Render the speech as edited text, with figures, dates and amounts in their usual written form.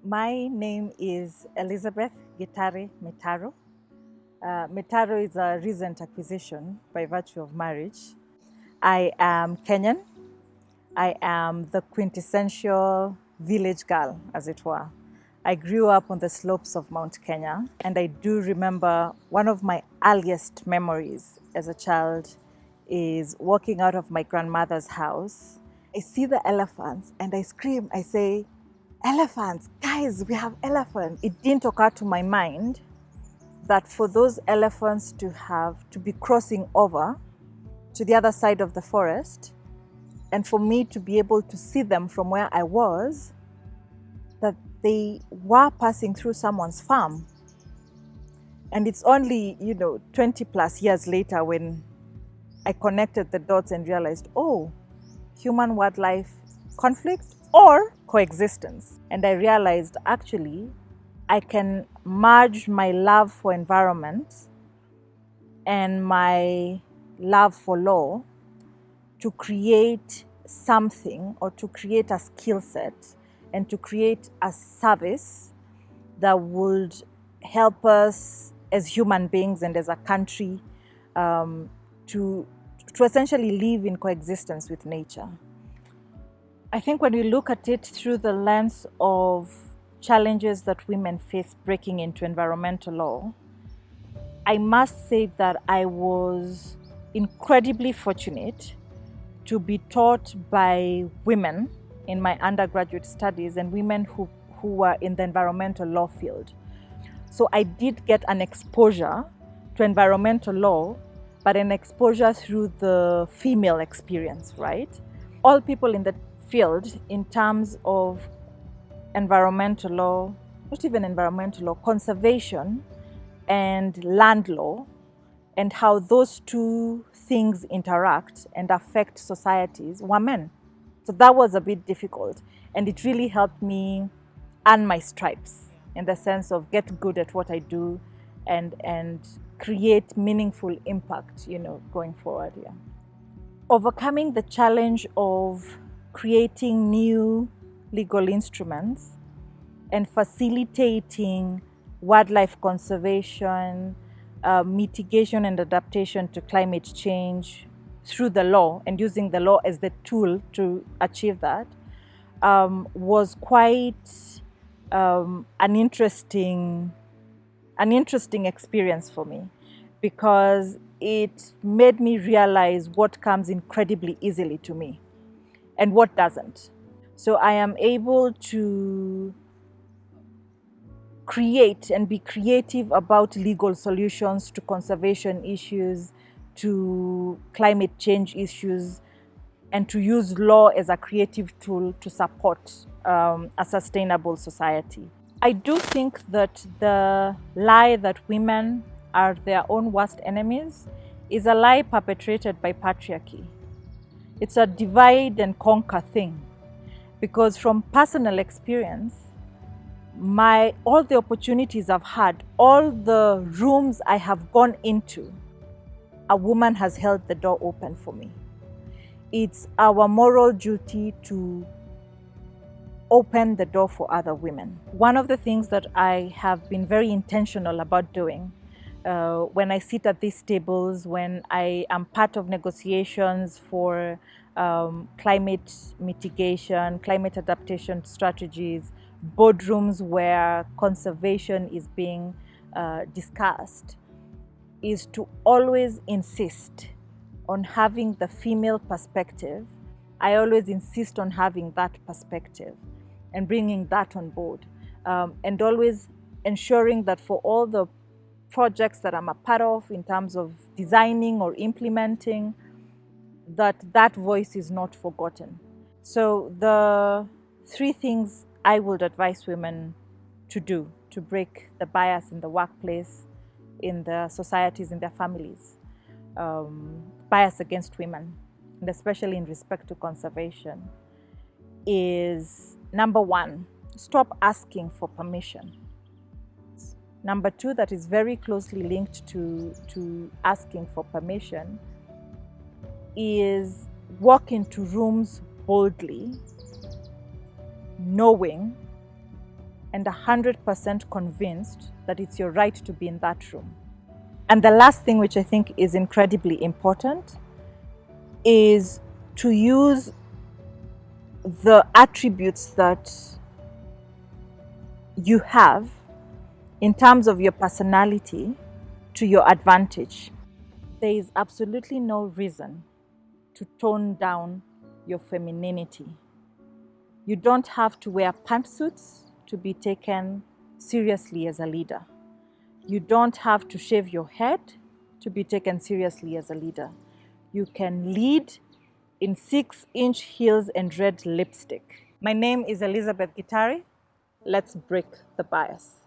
My name is Elizabeth Gitari Mitaro. Mitaro is a recent acquisition by virtue of marriage. I am Kenyan. I am the quintessential village girl, as it were. I grew up on the slopes of Mount Kenya, and I do remember one of my earliest memories as a child is walking out of my grandmother's house. I see the elephants and I scream, I say, "Elephants, guys, we have elephants." It didn't occur to my mind that for those elephants to be crossing over to the other side of the forest, and for me to be able to see them from where I was, that they were passing through someone's farm. And it's only, 20 plus years later when I connected the dots and realized, oh, human wildlife conflict or coexistence. And I realized actually I can merge my love for environment and my love for law to create something, or to create a skill set and to create a service that would help us as human beings and as a country to essentially live in coexistence with nature. I think when we look at it through the lens of challenges that women face breaking into environmental law, I must say that I was incredibly fortunate to be taught by women in my undergraduate studies and women who were in the environmental law field. So I did get an exposure to environmental law, but an exposure through the female experience, right? All people in the field in terms of environmental law, not even environmental law, conservation and land law, and how those two things interact and affect societies were men. So that was a bit difficult, and it really helped me earn my stripes in the sense of get good at what I do and create meaningful impact, going forward. Yeah. Overcoming the challenge of creating new legal instruments and facilitating wildlife conservation, mitigation and adaptation to climate change through the law, and using the law as the tool to achieve that, was quite an interesting experience for me, because it made me realize what comes incredibly easily to me and what doesn't. So I am able to create and be creative about legal solutions to conservation issues, to climate change issues, and to use law as a creative tool to support a sustainable society. I do think that the lie that women are their own worst enemies is a lie perpetrated by patriarchy. It's a divide and conquer thing, because from personal experience, all the opportunities I've had, all the rooms I have gone into, a woman has held the door open for me. It's our moral duty to open the door for other women. One of the things that I have been very intentional about doing when I sit at these tables, when I am part of negotiations for climate mitigation, climate adaptation strategies, boardrooms where conservation is being discussed, is to always insist on having the female perspective. I always insist on having that perspective and bringing that on board, and always ensuring that for all the projects that I'm a part of in terms of designing or implementing, that voice is not forgotten. So the three things I would advise women to do to break the bias in the workplace, in their societies, in their families, bias against women, and especially in respect to conservation, is number one, stop asking for permission. Number two, that is very closely linked to asking for permission, is walk into rooms boldly, knowing and 100% convinced that it's your right to be in that room. And the last thing, which I think is incredibly important, is to use the attributes that you have in terms of your personality to your advantage. There is absolutely no reason to tone down your femininity. You don't have to wear pantsuits to be taken seriously as a leader. You don't have to shave your head to be taken seriously as a leader. You can lead in 6-inch heels and red lipstick. My name is Elizabeth Gitari. Let's break the bias.